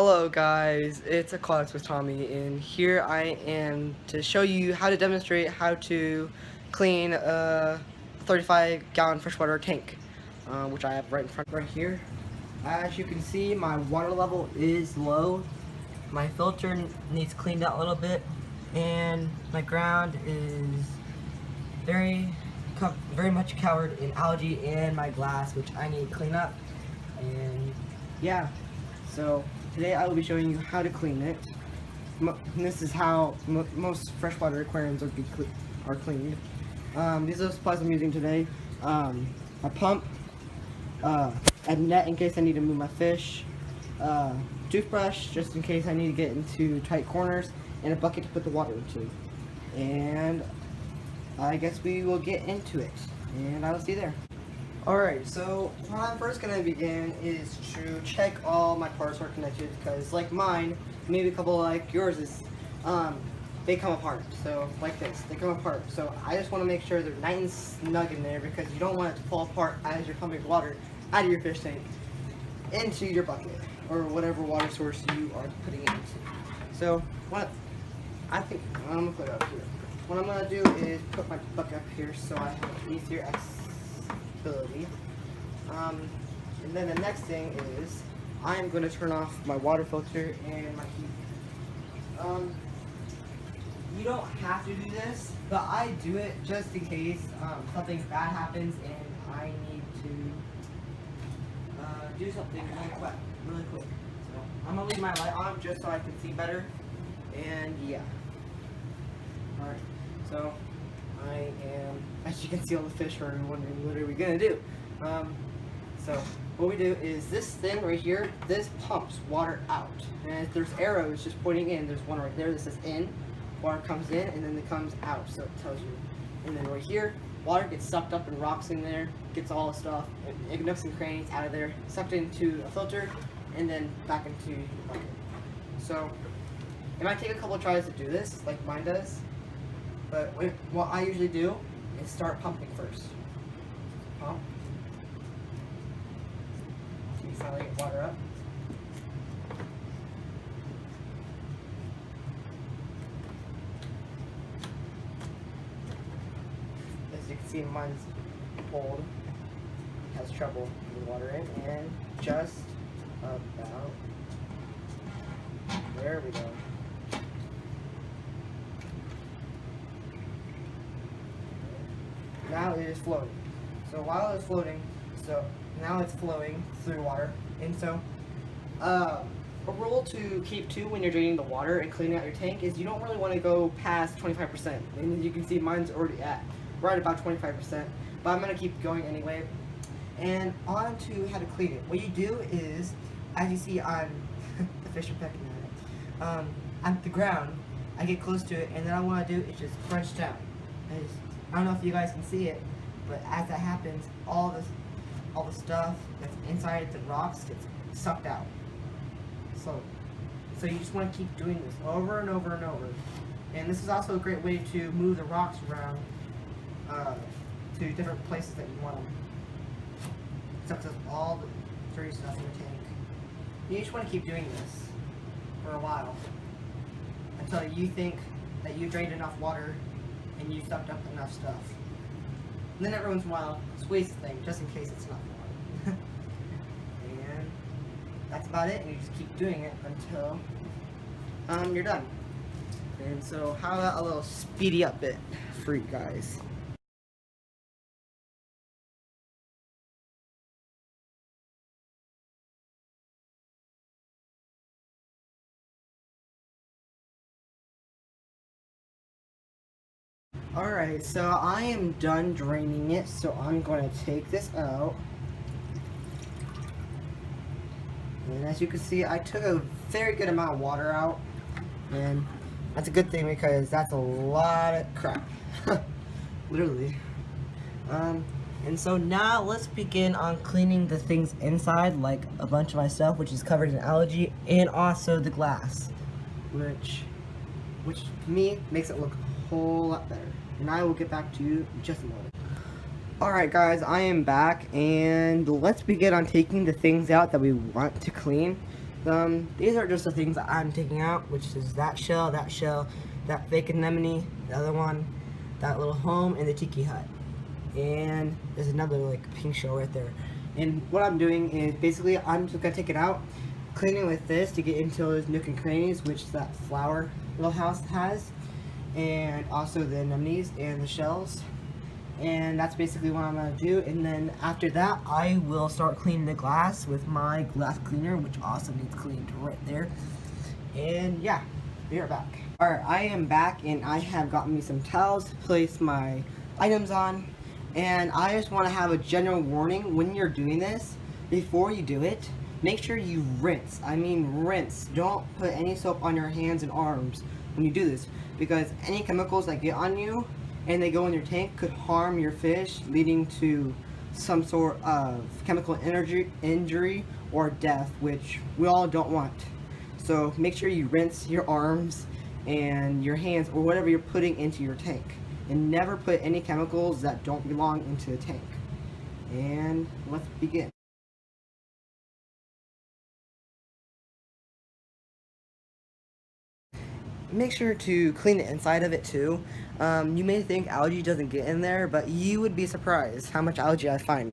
Hello guys, it's Aquatics with Tommy, and here I am to show you how to demonstrate how to clean a 35-gallon freshwater tank, which I have right in front right here. As you can see, my water level is low. My filter needs cleaned out a little bit, and my ground is very much covered in algae, and my glass, which I need to clean up. And yeah, so today I will be showing you how to clean it. This is how most freshwater aquariums are cleaned. These are the supplies I'm using today. A pump, a net in case I need to move my fish, toothbrush just in case I need to get into tight corners, and a bucket to put the water into. And I guess we will get into it, and I will see you there. Alright, so what I'm first going to begin is to check all my parts are connected, because like mine, maybe a couple like yours is, they come apart. So like this, they come apart. So I just want to make sure they're nice and snug in there, because you don't want it to fall apart as you're pumping water out of your fish tank into your bucket, or whatever water source you are putting it into. So what I think, I'm going to put it up here. What I'm going to do is put my bucket up here so I have easier accessibility. And then the next thing is I'm going to turn off my water filter and my heat. You don't have to do this, but I do it just in case something bad happens and I need to do something really quick. So I'm going to leave my light on just so I can see better. And yeah. Alright, so I am, as you can see, all the fish are wondering what are we going to do. So what we do is this thing right here, this pumps water out. And there's arrows just pointing in. There's one right there that says in. Water comes in and then it comes out, so it tells you. And then right here, water gets sucked up and rocks in there, gets all the stuff, nooks and crannies out of there, sucked into a filter, and then back into your bucket. So it might take a couple of tries to do this, like mine does. But what I usually do is start pumping first. Pump. See how I get water up. As you can see, mine's old. Has trouble getting water in, and just about there we go. Now it is floating. So while it's floating, so now it's flowing through water. And so a rule to keep too when you're draining the water and cleaning out your tank is you don't really want to go past 25%. And you can see mine's already at right about 25%, but I'm going to keep going anyway. And on to how to clean it. What you do is, as you see on the fish are pecking at it, at the ground, I get close to it, and then I want to do is just crunch down. I don't know if you guys can see it, but as that happens, all the stuff that's inside the rocks gets sucked out. So you just want to keep doing this over and over and over. And this is also a great way to move the rocks around to different places that you want them. It sucks up all the dirty stuff in the tank. You just want to keep doing this for a while until you think that you drained enough water and you sucked up enough stuff. And then every once in a while, squeeze the thing, just in case it's not water. And that's about it, and you just keep doing it until you're done. And so how about a little speedy up bit for you guys? Alright, so I am done draining it, so I'm going to take this out. And as you can see, I took a very good amount of water out. And that's a good thing because that's a lot of crap. Literally. And so now let's begin on cleaning the things inside, like a bunch of my stuff, which is covered in algae, and also the glass, which to me makes it look a whole lot better. And I will get back to you in just a moment. Alright guys, I am back, and let's begin on taking the things out that we want to clean. These are just the things that I'm taking out, which is that shell, that fake anemone, the other one, that little home, and the tiki hut. And there's another like pink shell right there. And what I'm doing is basically I'm just gonna take it out, cleaning with this to get into those nook and crannies, which that flower little house has, and also the anemones and the shells. And that's basically what I'm gonna do. And then after that, I will start cleaning the glass with my glass cleaner, which also needs cleaned right there. And yeah, be right back. Alright, I am back and I have gotten me some towels to place my items on. And I just want to have a general warning when you're doing this, before you do it, make sure you rinse. I mean rinse. Don't put any soap on your hands and arms when you do this, because any chemicals that get on you and they go in your tank could harm your fish, leading to some sort of chemical injury or death, which we all don't want. So make sure you rinse your arms and your hands or whatever you're putting into your tank, and never put any chemicals that don't belong into the tank. And let's begin. Make sure to clean the inside of it too. You may think algae doesn't get in there, but you would be surprised how much algae I find.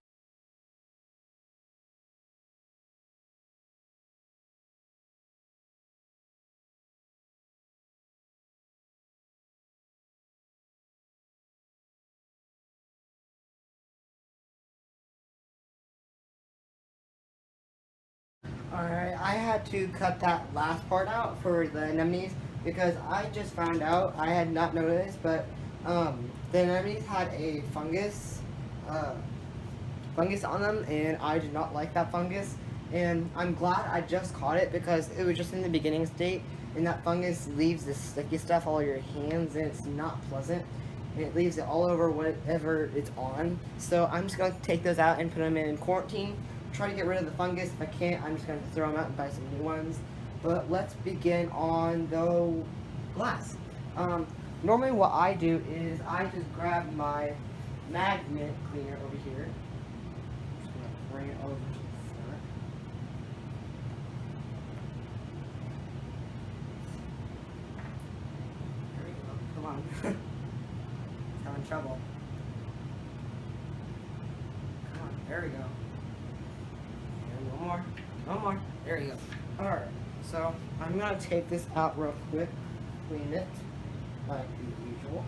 Alright, I had to cut that last part out for the anemones because I just found out, I had not noticed, but the anemones had a fungus on them, and I did not like that fungus. And I'm glad I just caught it because it was just in the beginning state, and that fungus leaves this sticky stuff all over your hands, and it's not pleasant. And it leaves it all over whatever it's on. So I'm just going to take those out and put them in quarantine. Try to get rid of the fungus. If I can't, I'm just going to throw them out and buy some new ones. But let's begin on the glass. Normally what I do is I just grab my magnet cleaner over here. I'm just going to bring it over to the front. There we go. Come on. It's having trouble. Come on. There we go. One more. There you go. Alright, so I'm going to take this out real quick, clean it, like usual.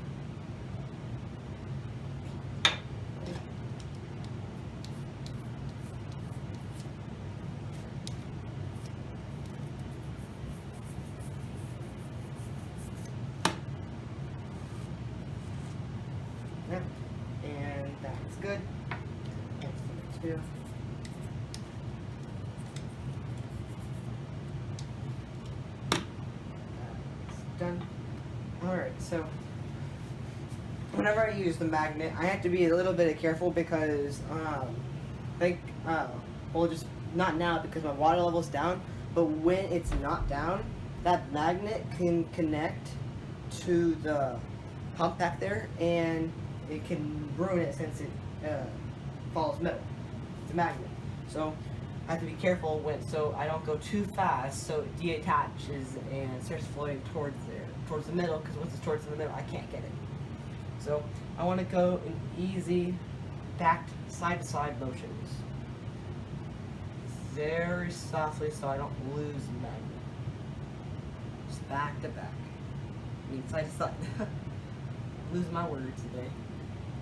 Yep, and that's good. That's number 2. Done. Alright, so whenever I use the magnet, I have to be a little bit careful because well, just not now because my water level's down, but when it's not down, that magnet can connect to the pump back there, and it can ruin it since it follows metal. It's a magnet. So I have to be careful so I don't go too fast, so it deattaches and starts floating towards the middle, because once it's towards the middle, I can't get it. So I want to go in easy back side to side motions, very softly, so I don't lose the magnet. Just back to back. I mean side to side. Lose my words today.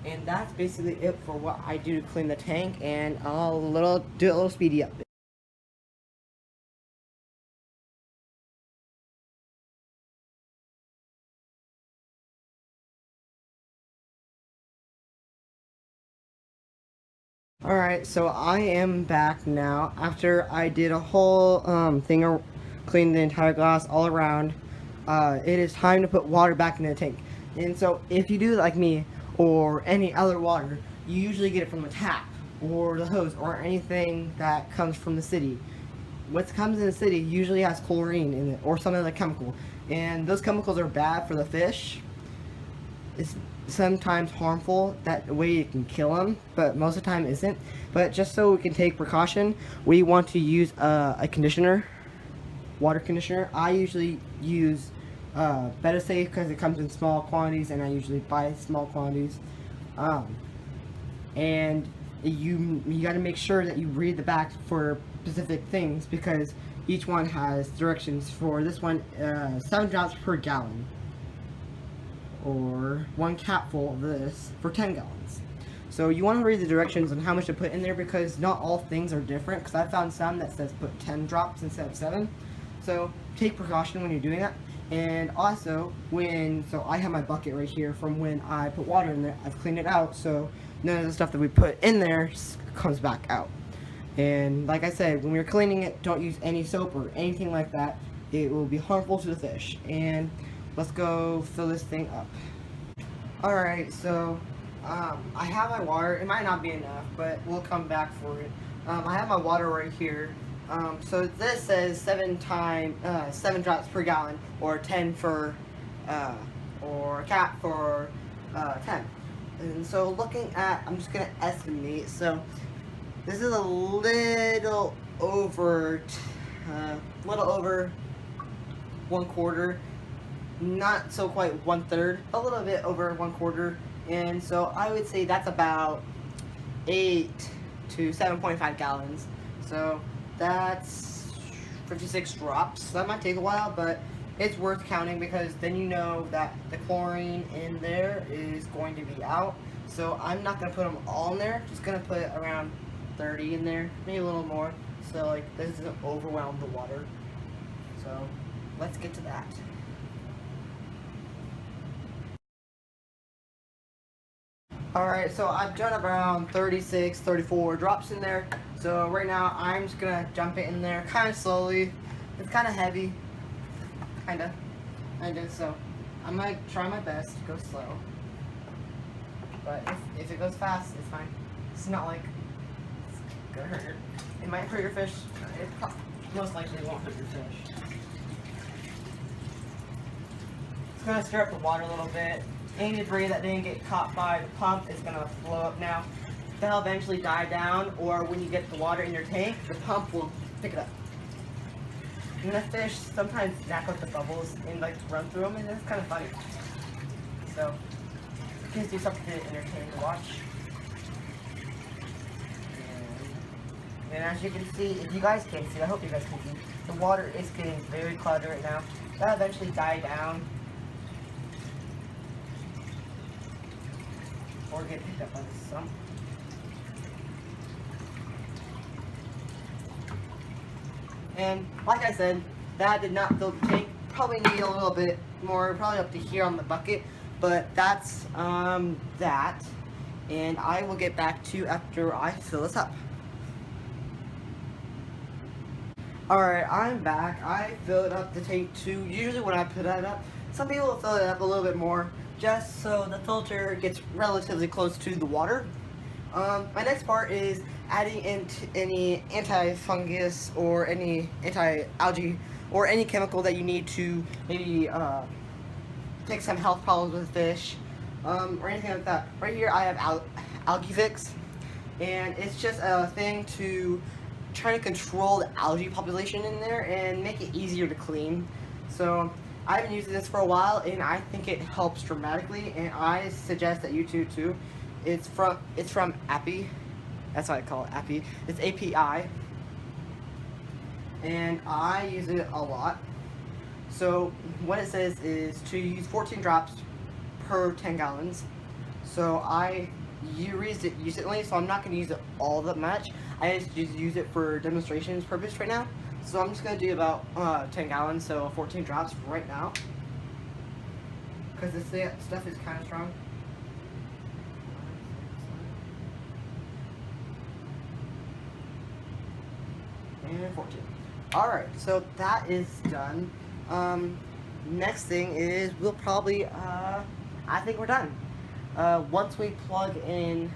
And that's basically it for what I do to clean the tank, and I'll do a little speedy up. Alright, so I am back now after I did a whole thing, clean the entire glass all around. It is time to put water back in the tank. And so if you do like me or any other water, you usually get it from a tap or the hose or anything that comes from the city. What comes in the city usually has chlorine in it or some other chemical, and those chemicals are bad for the fish. It's sometimes harmful, that way you can kill them, but most of the time isn't. But just so we can take precaution, we want to use a conditioner water conditioner. I usually use BetaSafe because it comes in small quantities, and I usually buy small quantities. Um, and you got to make sure that you read the back for specific things, because each one has directions. For this one, 7 drops per gallon, or 1 capful of this for 10 gallons. So you want to read the directions on how much to put in there, because not all things are different, because I found some that says put 10 drops instead of 7. So take precaution when you're doing that. And also, so I have my bucket right here from when I put water in there. I've cleaned it out, so none of the stuff that we put in there comes back out. And like I said, when you're cleaning it, don't use any soap or anything like that. It will be harmful to the fish. And let's go fill this thing up. Alright, so I have my water. It might not be enough, but we'll come back for it. I have my water right here. So this says 7 drops per gallon, or 10 for, or a cap for 10. And so looking at, I'm just gonna estimate. So this is a little over 1/4, not so quite 1/3, a little bit over 1/4. And so I would say that's about 8 to 7.5 gallons. So that's 56 drops. That might take a while, but it's worth counting, because then you know that the chlorine in there is going to be out. So I'm not going to put them all in there. Just going to put around 30 in there, maybe a little more. So like this doesn't overwhelm the water. So let's get to that. Alright, so I've done around 36, 34 drops in there. So right now I'm just gonna jump it in there kind of slowly. It's kind of heavy. Kinda. So I'm gonna try my best to go slow. But if it goes fast, it's fine. It's not like it's gonna hurt. It might hurt your fish. It most likely won't hurt your fish. It's gonna stir up the water a little bit. Any debris that didn't get caught by the pump is going to flow up now. That'll eventually die down, or when you get the water in your tank, the pump will pick it up. And the fish sometimes snack up the bubbles and like run through them, and it's kind of funny. So, you can do something entertaining to watch. And as you can see, if you guys can see, I hope you guys can see, the water is getting very cloudy right now. That'll eventually die down, or get picked up by the sump. And like I said, that did not fill the tank. Probably need a little bit more, probably up to here on the bucket, but that's that. And I will get back to you after I fill this up. Alright, I'm back. I filled up the tank too. Usually when I put that up, some people will fill it up a little bit more, just so the filter gets relatively close to the water. My next part is adding in any anti-fungus or any anti-algae or any chemical that you need to maybe fix some health problems with fish, or anything like that. Right here I have Algae Fix, and it's just a thing to try to control the algae population in there and make it easier to clean. So I've been using this for a while, and I think it helps dramatically, and I suggest that you do too. It's from API. That's why I call it API. It's API, and I use it a lot. So what it says is to use 14 drops per 10 gallons. So you use it recently, so I'm not going to use it all that much. I just use it for demonstrations purpose right now. So I'm just going to do about 10 gallons, so 14 drops right now, because this stuff is kind of strong. And 14. Alright, so that is done. Next thing is we'll probably, I think we're done. Once we plug in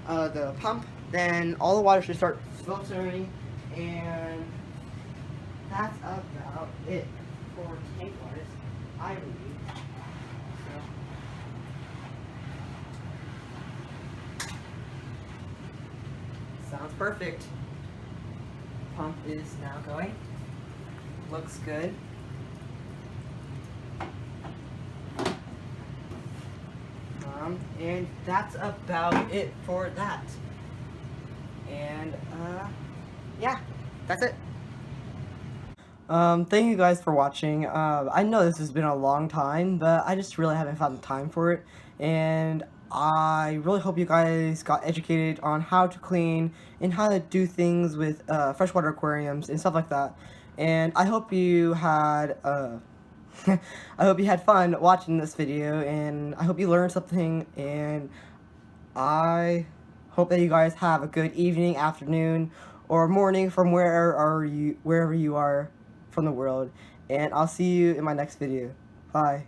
the pump, then all the water should start filtering, and that's about it for tank waters, I believe. So, sounds perfect. Pump is now going. looks good. And that's about it for that. And yeah, that's it. Thank you guys for watching. I know this has been a long time, but I just really haven't found the time for it. And I really hope you guys got educated on how to clean and how to do things with freshwater aquariums and stuff like that. And I hope you had I hope you had fun watching this video, and I hope you learned something, and I hope that you guys have a good evening, afternoon, or morning from wherever you are from the world. And I'll see you in my next video. Bye.